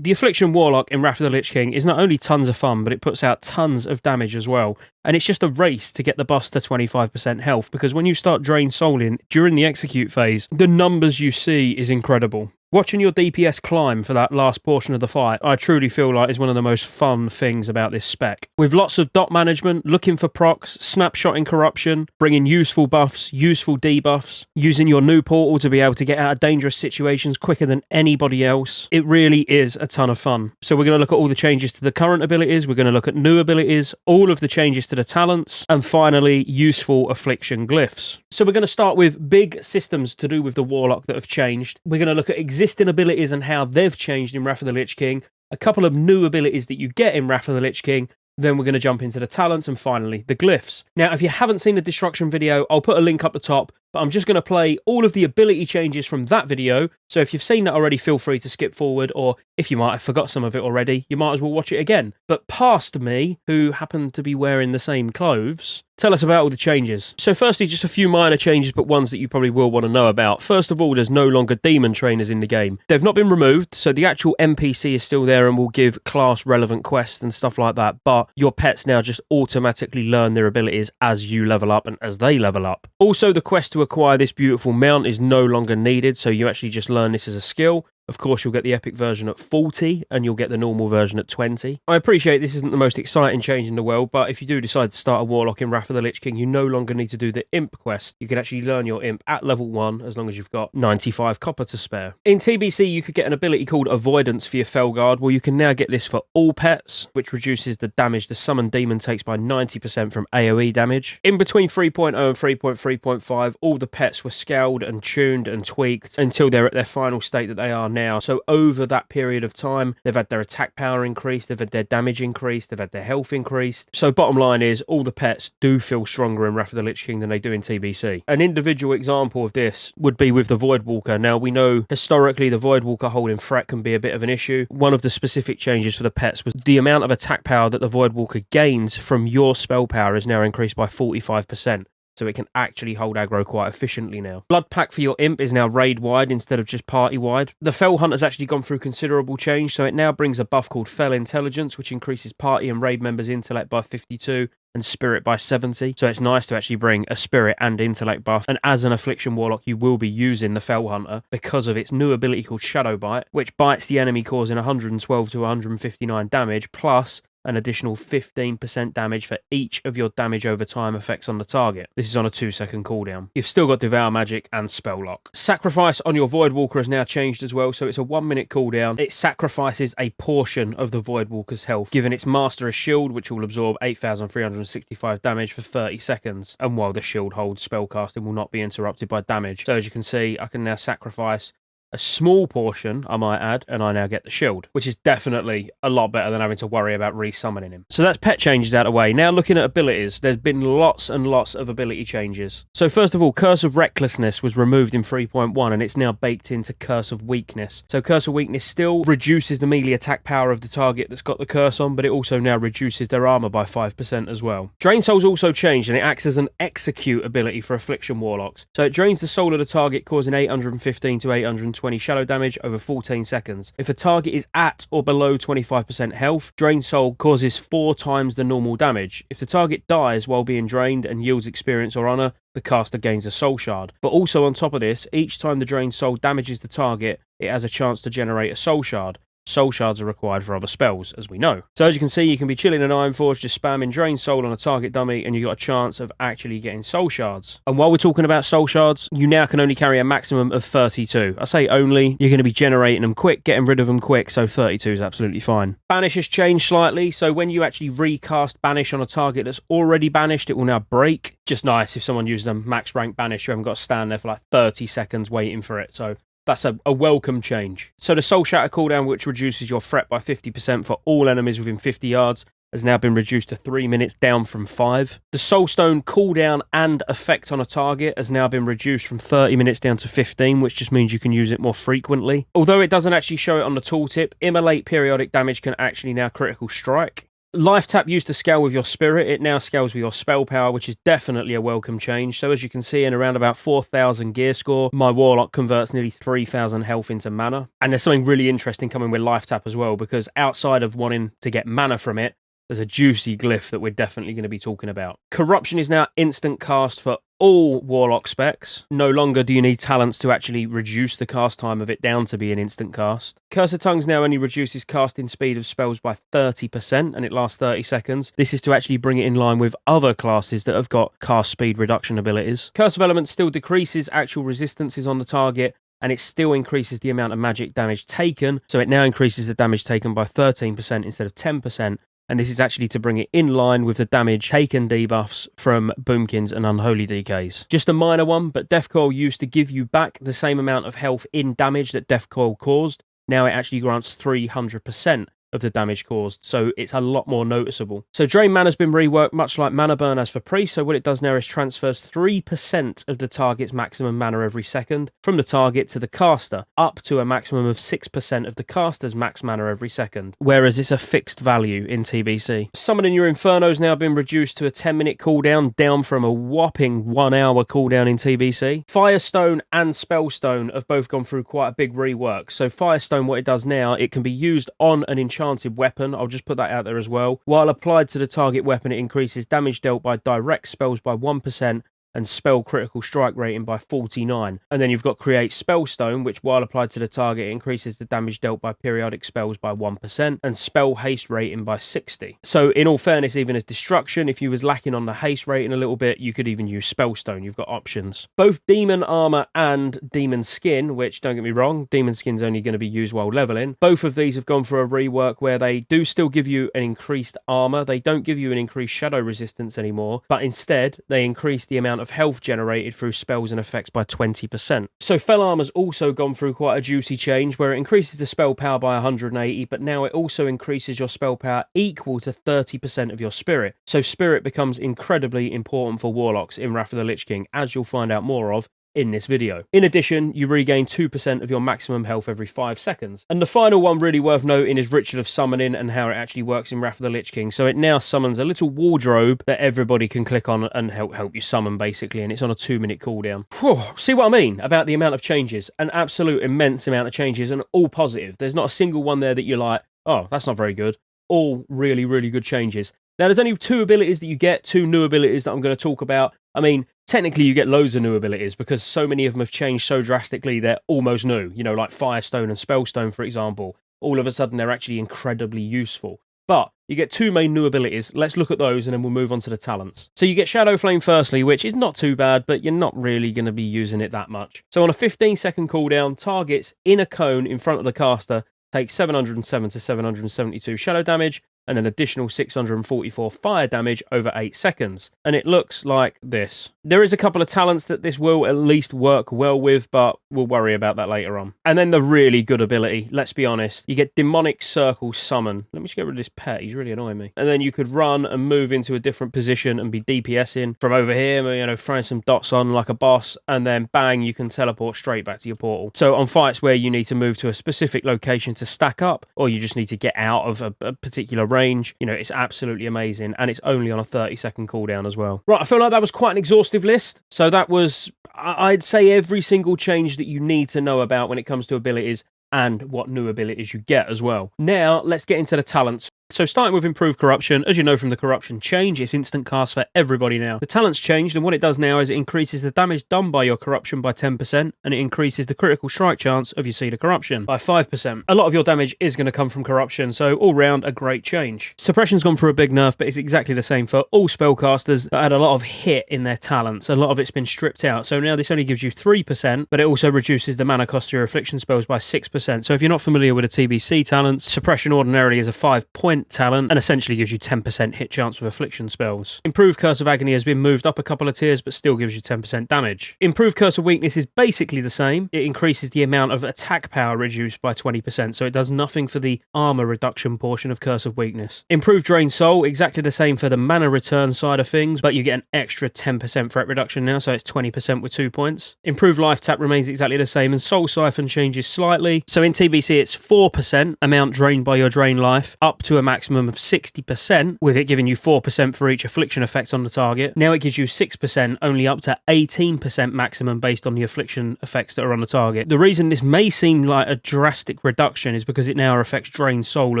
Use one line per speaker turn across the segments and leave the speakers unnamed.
The Affliction Warlock in Wrath of the Lich King is not only tons of fun, but it puts out tons of damage as well. And it's just a race to get the boss to 25% health, because when you start Drain Souling during the execute phase, the numbers you see is incredible. Watching your DPS climb for that last portion of the fight, I truly feel like is one of the most fun things about this spec. With lots of dot management, looking for procs, snapshotting corruption, bringing useful buffs, useful debuffs, using your new portal to be able to get out of dangerous situations quicker than anybody else. It really is a ton of fun. So we're going to look at all the changes to the current abilities, we're going to look at new abilities, all of the changes to the talents, and finally, useful Affliction Glyphs. So we're going to start with big systems to do with the Warlock that have changed. We're going to look at existing abilities and how they've changed in Wrath of the Lich King, a couple of new abilities that you get in Wrath of the Lich King, then we're going to jump into the talents, and finally, the glyphs. Now, if you haven't seen the Destruction video, I'll put a link up the top, but I'm just going to play all of the ability changes from that video, so if you've seen that already, feel free to skip forward, or if you might have forgot some of it already, you might as well watch it again. But past me, who happened to be wearing the same clothes, tell us about all the changes. So firstly, just a few minor changes, but ones that you probably will want to know about. First of all, there's no longer demon trainers in the game. They've not been removed, so the actual NPC is still there and will give class-relevant quests and stuff like that, but your pets now just automatically learn their abilities as you level up and as they level up. Also, the quest to acquire this beautiful mount is no longer needed, so you actually just learn this as a skill. Of course, you'll get the epic version at 40, and you'll get the normal version at 20. I appreciate this isn't the most exciting change in the world, but if you do decide to start a Warlock in Wrath of the Lich King, you no longer need to do the Imp quest. You can actually learn your Imp at level 1, as long as you've got 95 copper to spare. In TBC, you could get an ability called Avoidance for your Felguard, well, you can now get this for all pets, which reduces the damage the summoned demon takes by 90% from AoE damage. In between 3.0 and 3.3.5, all the pets were scaled and tuned and tweaked until they're at their final state that they are now. So over that period of time, they've had their attack power increased, they've had their damage increased, they've had their health increased. So bottom line is, all the pets do feel stronger in Wrath of the Lich King than they do in TBC. An individual example of this would be with the Voidwalker. Now, we know historically the Voidwalker holding threat can be a bit of an issue. One of the specific changes for the pets was the amount of attack power that the Voidwalker gains from your spell power is now increased by 45%. So it can actually hold aggro quite efficiently now. Blood Pack for your Imp is now raid-wide instead of just party-wide. The Fell Hunt has actually gone through considerable change, so it now brings a buff called Fell Intelligence, which increases party and raid members' intellect by 52 and spirit by 70. So it's nice to actually bring a spirit and intellect buff. And as an Affliction Warlock, you will be using the Fell Hunter because of its new ability called Shadow Bite, which bites the enemy, causing 112 to 159 damage, plus an additional 15% damage for each of your damage over time effects on the target. This is on a 2-second cooldown. You've still got Devour Magic and Spell Lock. Sacrifice on your Voidwalker has now changed as well, so it's a 1-minute cooldown. It sacrifices a portion of the Voidwalker's health, giving its master a shield, which will absorb 8,365 damage for 30 seconds, and while the shield holds, spellcasting will not be interrupted by damage. So as you can see, I can now sacrifice a small portion, I might add, and I now get the shield, which is definitely a lot better than having to worry about resummoning him. So that's pet changes out of the way. Now looking at abilities, there's been lots and lots of ability changes. So first of all, Curse of Recklessness was removed in 3.1 and it's now baked into Curse of Weakness. So Curse of Weakness still reduces the melee attack power of the target that's got the curse on, but it also now reduces their armor by 5% as well. Drain Soul's also changed and it acts as an execute ability for Affliction Warlocks. So it drains the soul of the target, causing 815 to 820 shadow damage over 14 seconds. If a target is at or below 25% health, Drain Soul causes 4 times the normal damage. If the target dies while being drained and yields experience or honor, the caster gains a soul shard. But also on top of this, each time the Drained Soul damages the target, it has a chance to generate a soul shard. Soul shards are required for other spells, as we know. So as you can see, you can be chilling in Ironforge, just spamming Drain Soul on a target dummy, and you got a chance of actually getting soul shards. And while we're talking about soul shards, you now can only carry a maximum of 32. I say only, you're going to be generating them quick, getting rid of them quick, so 32 is absolutely fine. Banish has changed slightly, so when you actually recast Banish on a target that's already banished, it will now break. Just nice if someone uses a max rank Banish, you haven't got to stand there for like 30 seconds waiting for it, so that's a welcome change. So the Soul Shatter cooldown, which reduces your threat by 50% for all enemies within 50 yards, has now been reduced to 3 minutes, down from 5. The Soulstone cooldown and effect on a target has now been reduced from 30 minutes down to 15, which just means you can use it more frequently. Although it doesn't actually show it on the tooltip, Immolate periodic damage can actually now critical strike. Life tap used to scale with your spirit. It now scales with your spell power, which is definitely a welcome change. So as you can see, in around about 4,000 gear score, my Warlock converts nearly 3,000 health into mana. And there's something really interesting coming with life tap as well, because outside of wanting to get mana from it, there's a juicy glyph that we're definitely going to be talking about. Corruption is now instant cast for all Warlock specs. No longer do you need talents to actually reduce the cast time of it down to be an instant cast. Curse of Tongues now only reduces casting speed of spells by 30%, and it lasts 30 seconds. This is to actually bring it in line with other classes that have got cast speed reduction abilities. Curse of Elements still decreases actual resistances on the target, and it still increases the amount of magic damage taken, so it now increases the damage taken by 13% instead of 10%. And this is actually to bring it in line with the damage taken debuffs from Boomkins and Unholy Decays. Just a minor one, but Death Coil used to give you back the same amount of health in damage that Death Coil caused. Now it actually grants 300% of the damage caused, so it's a lot more noticeable. So Drain Mana has been reworked much like Mana Burn as for Priest, so what it does now is transfers 3% of the target's maximum mana every second from the target to the caster, up to a maximum of 6% of the caster's max mana every second, whereas it's a fixed value in TBC. Summoning your Inferno has now been reduced to a 10-minute cooldown, down from a whopping 1 hour cooldown in TBC. Firestone and Spellstone have both gone through quite a big rework. So Firestone, what it does now, it can be used on an enchanted weapon. I'll just put that out there as well. While applied to the target weapon, it increases damage dealt by direct spells by 1% and spell critical strike rating by 49. And then you've got Create Spellstone, which while applied to the target increases the damage dealt by periodic spells by 1% and spell haste rating by 60. So in all fairness, even as Destruction, if you was lacking on the haste rating a little bit, you could even use Spellstone. You've got options. Both Demon Armor and Demon Skin, which don't get me wrong, Demon Skin's only going to be used while leveling. Both of these have gone for a rework where they do still give you an increased armor. They don't give you an increased shadow resistance anymore, but instead they increase the amount of health generated through spells and effects by 20%. So Fel Armor's also gone through quite a juicy change where it increases the spell power by 180, but now it also increases your spell power equal to 30% of your spirit. So spirit becomes incredibly important for Warlocks in Wrath of the Lich King, as you'll find out more of in this video. In addition, you regain 2% of your maximum health every 5 seconds. And the final one really worth noting is Ritual of Summoning and how it actually works in Wrath of the Lich King. So it now summons a little wardrobe that everybody can click on and help you summon, basically, and it's on a 2-minute cooldown. Whew, see what I mean about the amount of changes? An absolute immense amount of changes, and all positive. There's not a single one there that you're like, oh, that's not very good. All really, really good changes. Now, there's only 2 abilities that you get, 2 new abilities that I'm going to talk about. I mean, technically you get loads of new abilities because so many of them have changed so drastically they're almost new. You know, like Firestone and Spellstone, for example. All of a sudden they're actually incredibly useful. But you get 2 main new abilities. Let's look at those and then we'll move on to the talents. So you get Shadow Flame firstly, which is not too bad, but you're not really going to be using it that much. So on a 15-second cooldown, targets in a cone in front of the caster take 707 to 772 shadow damage and an additional 644 fire damage over 8 seconds. And it looks like this. There is a couple of talents that this will at least work well with, but we'll worry about that later on. And then the really good ability, let's be honest, you get Demonic Circle Summon. Let me just get rid of this pet, he's really annoying me. And then you could run and move into a different position and be DPSing from over here, you know, throwing some dots on like a boss, and then bang, you can teleport straight back to your portal. So on fights where you need to move to a specific location to stack up, or you just need to get out of a particular range, you know, it's absolutely amazing, and it's only on a 30-second cooldown as well. Right, I feel like that was quite an exhaustive list. So that was, I'd say, every single change that you need to know about when it comes to abilities and what new abilities you get as well. Now, let's get into the talents. So starting with Improved Corruption, as you know from the Corruption change, it's instant cast for everybody now. The talent's changed, and what it does now is it increases the damage done by your Corruption by 10%, and it increases the critical strike chance of your Seed of Corruption by 5%. A lot of your damage is going to come from Corruption, so all round a great change. Suppression's gone for a big nerf, but it's exactly the same for all spellcasters that had a lot of hit in their talents. A lot of it's been stripped out, so now this only gives you 3%, but it also reduces the mana cost of your Affliction spells by 6%. So if you're not familiar with the TBC talents, Suppression ordinarily is a 5-point talent and essentially gives you 10% hit chance with Affliction spells. Improved Curse of Agony has been moved up a couple of tiers but still gives you 10% damage. Improved Curse of Weakness is basically the same. It increases the amount of attack power reduced by 20%, so it does nothing for the armor reduction portion of Curse of Weakness. Improved Drain Soul, exactly the same for the mana return side of things, but you get an extra 10% threat reduction now, so it's 20% with 2 points. Improved Life Tap remains exactly the same, and Soul Siphon changes slightly. So in TBC it's 4% amount drained by your drain life, up to a maximum of 60%, with it giving you 4% for each affliction effect on the target. Now it gives you 6%, only up to 18% maximum based on the affliction effects that are on the target. The reason this may seem like a drastic reduction is because it now affects Drain Soul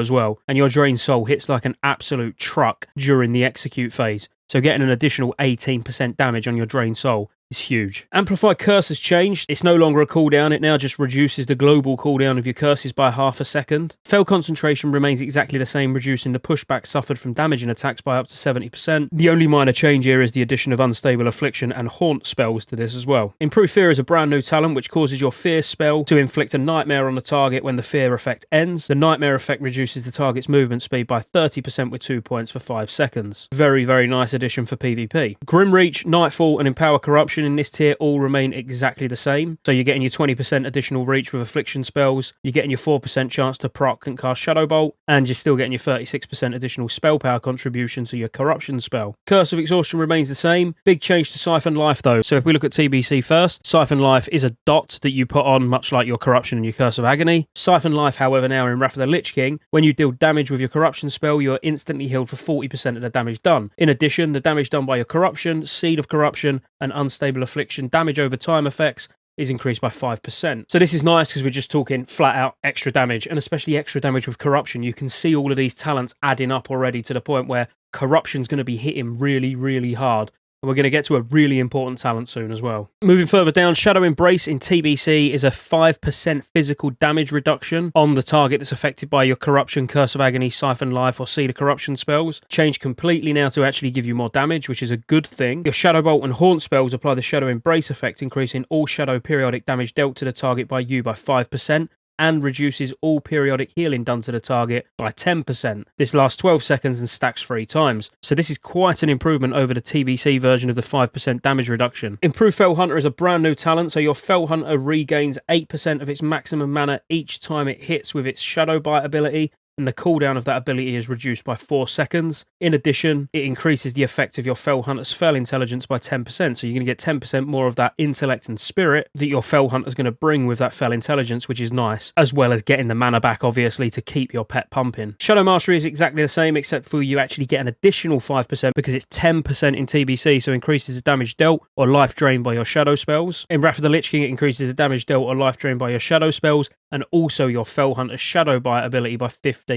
as well, and your Drain Soul hits like an absolute truck during the execute phase. So getting an additional 18% damage on your Drain Soul is huge. Amplify Curse has changed. It's no longer a cooldown. It now just reduces the global cooldown of your curses by half a second. Fel Concentration remains exactly the same, reducing the pushback suffered from damaging attacks by up to 70%. The only minor change here is the addition of Unstable Affliction and Haunt spells to this as well. Improve Fear is a brand new talent which causes your Fear spell to inflict a nightmare on the target when the Fear effect ends. The nightmare effect reduces the target's movement speed by 30% with 2 points for 5 seconds. Very, very nice addition for PvP. Grimreach, Nightfall and Empower Corruption in this tier all remain exactly the same. So you're getting your 20% additional reach with affliction spells, you're getting your 4% chance to proc and cast Shadow Bolt, and you're still getting your 36% additional spell power contribution to your corruption spell. Curse of Exhaustion remains the same. Big change to Siphon Life though. So if we look at TBC first, Siphon Life is a dot that you put on much like your corruption and your Curse of Agony. Siphon Life, however, now in Wrath of the Lich King, when you deal damage with your corruption spell, you're instantly healed for 40% of the damage done. In addition, the damage done by your corruption, Seed of Corruption, and Unstable Affliction damage over time effects is increased by 5%. So this is nice because we're just talking flat out extra damage, and especially extra damage with corruption. You can see all of these talents adding up already to the point where corruption's going to be hitting really, really hard. And we're going to get to a really important talent soon as well. Moving further down, Shadow Embrace in TBC is a 5% physical damage reduction on the target that's affected by your Corruption, Curse of Agony, Siphon Life, or Seed of Corruption spells. Change completely now to actually give you more damage, which is a good thing. Your Shadow Bolt and Haunt spells apply the Shadow Embrace effect, increasing all Shadow periodic damage dealt to the target by you by 5%. And reduces all periodic healing done to the target by 10%. This lasts 12 seconds and stacks 3 times. So this is quite an improvement over the TBC version of the 5% damage reduction. Improved Fell Hunter is a brand new talent, so your Fell Hunter regains 8% of its maximum mana each time it hits with its Shadow Bite ability, and the cooldown of that ability is reduced by 4 seconds. In addition, it increases the effect of your Fell Hunter's Fell Intelligence by 10%, so you're going to get 10% more of that intellect and spirit that your Fell Hunter's going to bring with that Fell Intelligence, which is nice, as well as getting the mana back, obviously, to keep your pet pumping. Shadow Mastery is exactly the same, except for you actually get an additional 5% because it's 10% in TBC, so increases the damage dealt or life drained by your Shadow spells. In Wrath of the Lich King, it increases the damage dealt or life drained by your Shadow spells, and also your Fell Hunter's Shadow Bite ability by 15%.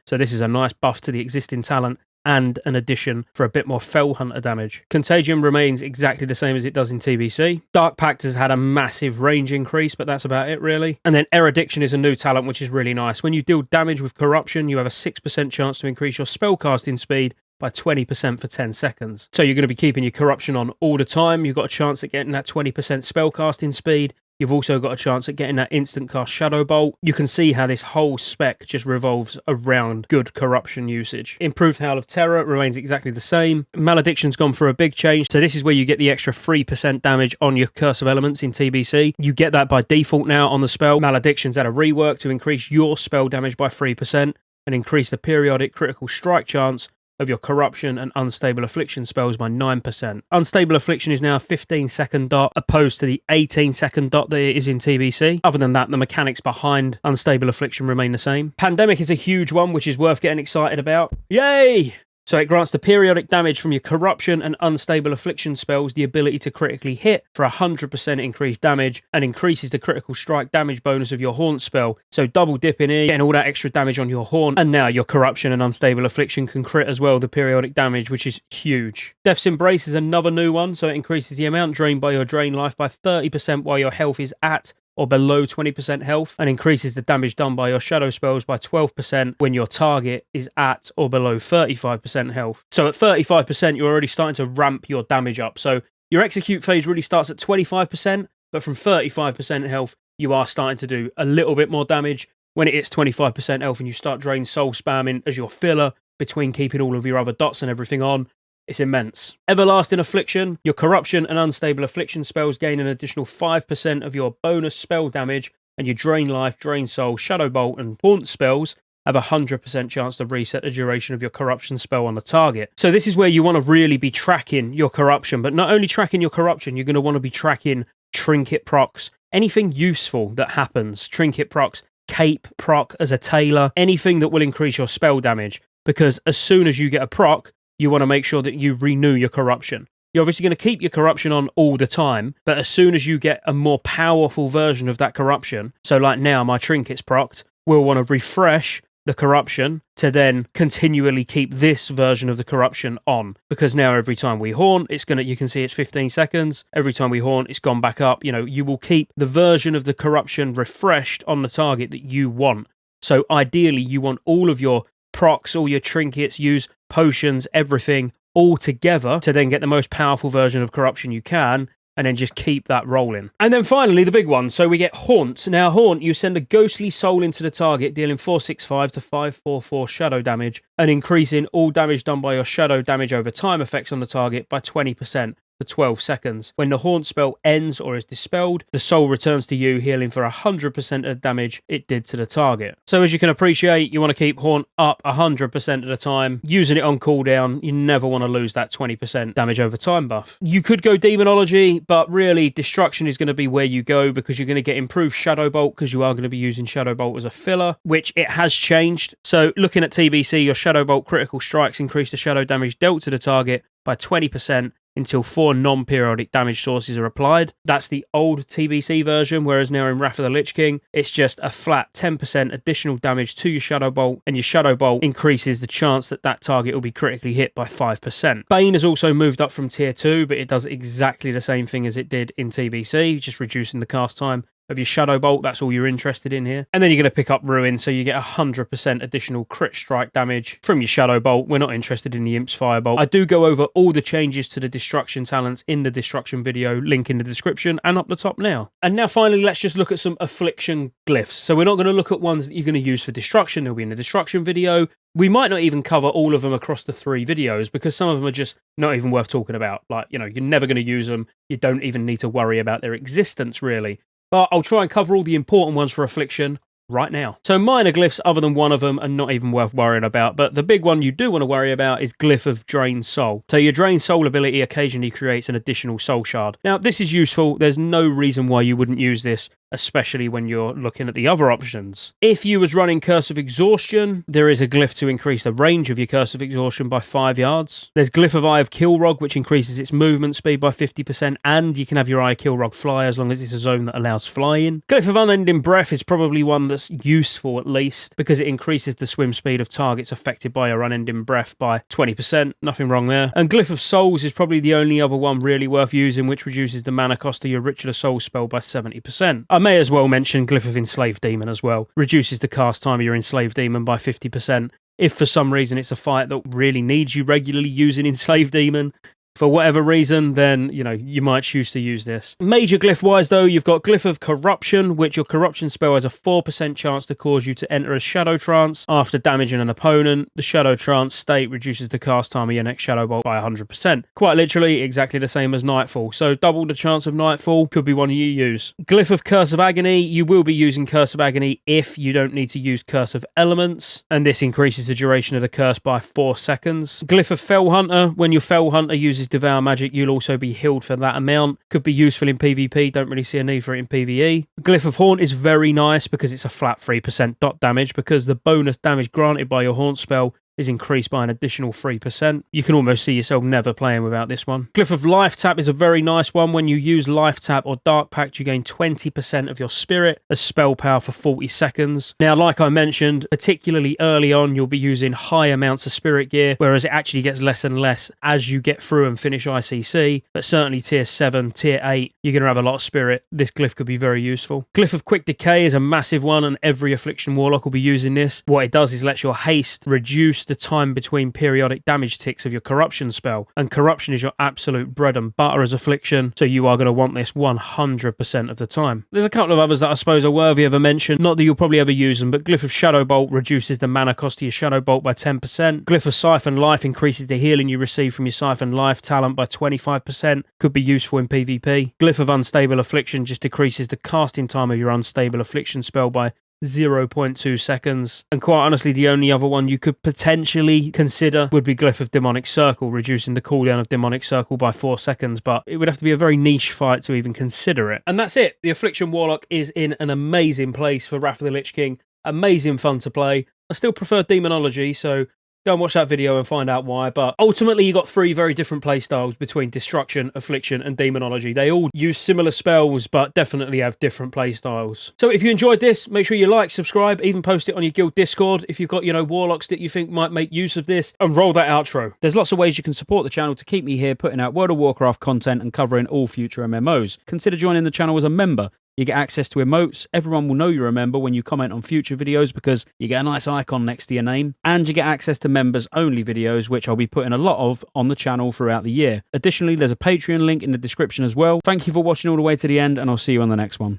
So this is a nice buff to the existing talent and an addition for a bit more Fell Hunter damage. Contagion remains exactly the same as it does in TBC. Dark Pact has had a massive range increase, but that's about it really. And then Erudition is a new talent, which is really nice. When you deal damage with Corruption, you have a 6% chance to increase your spellcasting speed by 20% for 10 seconds. So you're going to be keeping your Corruption on all the time. You've got a chance at getting that 20% spellcasting speed. You've also got a chance at getting that instant cast Shadow Bolt. You can see how this whole spec just revolves around good corruption usage. Improved Howl of Terror remains exactly the same. Malediction's gone for a big change, so this is where you get the extra 3% damage on your Curse of Elements in TBC. You get that by default now on the spell. Malediction's had a rework to increase your spell damage by 3% and increase the periodic critical strike chance of your Corruption and Unstable Affliction spells by 9%. Unstable Affliction is now a 15-second dot opposed to the 18-second dot that it is in TBC. Other than that, the mechanics behind Unstable Affliction remain the same. Pandemic is a huge one, which is worth getting excited about. Yay! So it grants the periodic damage from your Corruption and Unstable Affliction spells the ability to critically hit for 100% increased damage, and increases the critical strike damage bonus of your Haunt spell. So double dipping here, getting all that extra damage on your Haunt, and now your Corruption and Unstable Affliction can crit as well, the periodic damage, which is huge. Death's Embrace is another new one, so it increases the amount drained by your drain life by 30% while your health is at or below 20% health, and increases the damage done by your shadow spells by 12% when your target is at or below 35% health. So at 35%, you're already starting to ramp your damage up. So your execute phase really starts at 25%, but from 35% health, you are starting to do a little bit more damage. When it hits 25% health and you start drain soul spamming as your filler between keeping all of your other dots and everything on, it's immense. Everlasting Affliction. Your Corruption and Unstable Affliction spells gain an additional 5% of your bonus spell damage, and your Drain Life, Drain Soul, Shadow Bolt, and Haunt spells have a 100% chance to reset the duration of your Corruption spell on the target. So this is where you want to really be tracking your Corruption, but not only tracking your Corruption, you're going to want to be tracking Trinket procs, anything useful that happens. Trinket procs, cape proc as a tailor, anything that will increase your spell damage. Because as soon as you get a proc, you want to make sure that you renew your corruption. You're obviously going to keep your corruption on all the time, but as soon as you get a more powerful version of that corruption, so like now my trinket's procced, we'll want to refresh the corruption to then continually keep this version of the corruption on, because now every time we haunt, you can see it's 15 seconds. Every time we haunt, it's gone back up. You will keep the version of the corruption refreshed on the target that you want. So ideally, you want all of your procs, all your trinkets, use potions, everything all together to then get the most powerful version of corruption you can, and then just keep that rolling. And then finally, the big one. So we get Haunt. Now, Haunt, you send a ghostly soul into the target, dealing 465 to 544 shadow damage, and increasing all damage done by your shadow damage over time effects on the target by 20%. For 12 seconds. When the Haunt spell ends or is dispelled, the soul returns to you, healing for 100% of the damage it did to the target. So as you can appreciate, you want to keep Haunt up 100% of the time. Using it on cooldown, you never want to lose that 20% damage over time buff. You could go Demonology, but really Destruction is going to be where you go, because you're going to get improved Shadow Bolt, because you are going to be using Shadow Bolt as a filler, which it has changed. So looking at TBC, your Shadow Bolt critical strikes increase the shadow damage dealt to the target by 20%, until 4 non-periodic damage sources are applied. That's the old TBC version, whereas now in Wrath of the Lich King, it's just a flat 10% additional damage to your Shadow Bolt, and your Shadow Bolt increases the chance that that target will be critically hit by 5%. Bane has also moved up from tier 2, but it does exactly the same thing as it did in TBC, just reducing the cast time of your Shadow Bolt. That's all you're interested in here. And then you're going to pick up Ruin, so you get 100% additional crit strike damage from your Shadow Bolt. We're not interested in the Imp's Firebolt. I do go over all the changes to the Destruction talents in the Destruction video, link in the description and up the top now. And now finally, let's just look at some Affliction Glyphs. So we're not going to look at ones that you're going to use for Destruction. They'll be in the Destruction video. We might not even cover all of them across the 3 videos, because some of them are just not even worth talking about. Like, you're never going to use them. You don't even need to worry about their existence, really. But I'll try and cover all the important ones for Affliction right now. So minor glyphs, other than one of them, are not even worth worrying about, but the big one you do want to worry about is Glyph of Drained Soul. So your Drained Soul ability occasionally creates an additional soul shard. Now, this is useful. There's no reason why you wouldn't use this, especially when you're looking at the other options. If you was running Curse of Exhaustion, there is a glyph to increase the range of your Curse of Exhaustion by 5 yards. There's Glyph of Eye of Kilrog, which increases its movement speed by 50%, and you can have your Eye of Kilrog fly as long as it's a zone that allows flying. Glyph of Unending Breath is probably one that's useful, at least, because it increases the swim speed of targets affected by your Unending Breath by 20%. Nothing wrong there. And Glyph of Souls is probably the only other one really worth using, which reduces the mana cost of your Ritual Soul spell by 70%. I may as well mention Glyph of Enslaved Demon as well. Reduces the cast time of your Enslaved Demon by 50%. If for some reason it's a fight that really needs you regularly using Enslaved Demon, for whatever reason, then, you might choose to use this. Major glyph-wise, though, you've got Glyph of Corruption, which your corruption spell has a 4% chance to cause you to enter a Shadow Trance after damaging an opponent. The Shadow Trance state reduces the cast time of your next Shadow Bolt by 100%. Quite literally, exactly the same as Nightfall. So double the chance of Nightfall, could be one you use. Glyph of Curse of Agony, you will be using Curse of Agony if you don't need to use Curse of Elements, and this increases the duration of the curse by 4 seconds. Glyph of Fell Hunter, when your Fell Hunter uses Devour Magic, you'll also be healed for that amount. Could be useful in PvP, don't really see a need for it in PvE. Glyph of Haunt is very nice because it's a flat 3% dot damage, because the bonus damage granted by your Haunt spell is increased by an additional 3%. You can almost see yourself never playing without this one. Glyph of Life Tap is a very nice one. When you use Life Tap or Dark Pact, you gain 20% of your spirit as spell power for 40 seconds. Now, like I mentioned, particularly early on, you'll be using high amounts of spirit gear, whereas it actually gets less and less as you get through and finish ICC. But certainly tier 7, tier 8, you're going to have a lot of spirit. This glyph could be very useful. Glyph of Quick Decay is a massive one, and every Affliction Warlock will be using this. What it does is lets your haste reduce the time between periodic damage ticks of your corruption spell, and corruption is your absolute bread and butter as Affliction, so you are going to want this 100% of the time. There's a couple of others that I suppose are worthy of a mention, not that you'll probably ever use them, but Glyph of Shadow Bolt reduces the mana cost of your Shadow Bolt by 10%. Glyph of Siphon Life increases the healing you receive from your Siphon Life talent by 25%, could be useful in PvP. Glyph of Unstable Affliction just decreases the casting time of your Unstable Affliction spell by 0.2 seconds. And quite honestly, the only other one you could potentially consider would be Glyph of Demonic Circle, reducing the cooldown of Demonic Circle by 4 seconds, but it would have to be a very niche fight to even consider it. And that's it. The Affliction Warlock is in an amazing place for Wrath of the Lich King. Amazing fun to play. I still prefer Demonology, so go and watch that video and find out why. But ultimately, you got 3 very different playstyles between Destruction, Affliction, and Demonology. They all use similar spells, but definitely have different playstyles. So if you enjoyed this, make sure you like, subscribe, even post it on your guild Discord if you've got, warlocks that you think might make use of this, and roll that outro. There's lots of ways you can support the channel to keep me here putting out World of Warcraft content and covering all future MMOs. Consider joining the channel as a member. You get access to emotes, everyone will know you're a member when you comment on future videos because you get a nice icon next to your name, and you get access to members-only videos, which I'll be putting a lot of on the channel throughout the year. Additionally, there's a Patreon link in the description as well. Thank you for watching all the way to the end, and I'll see you on the next one.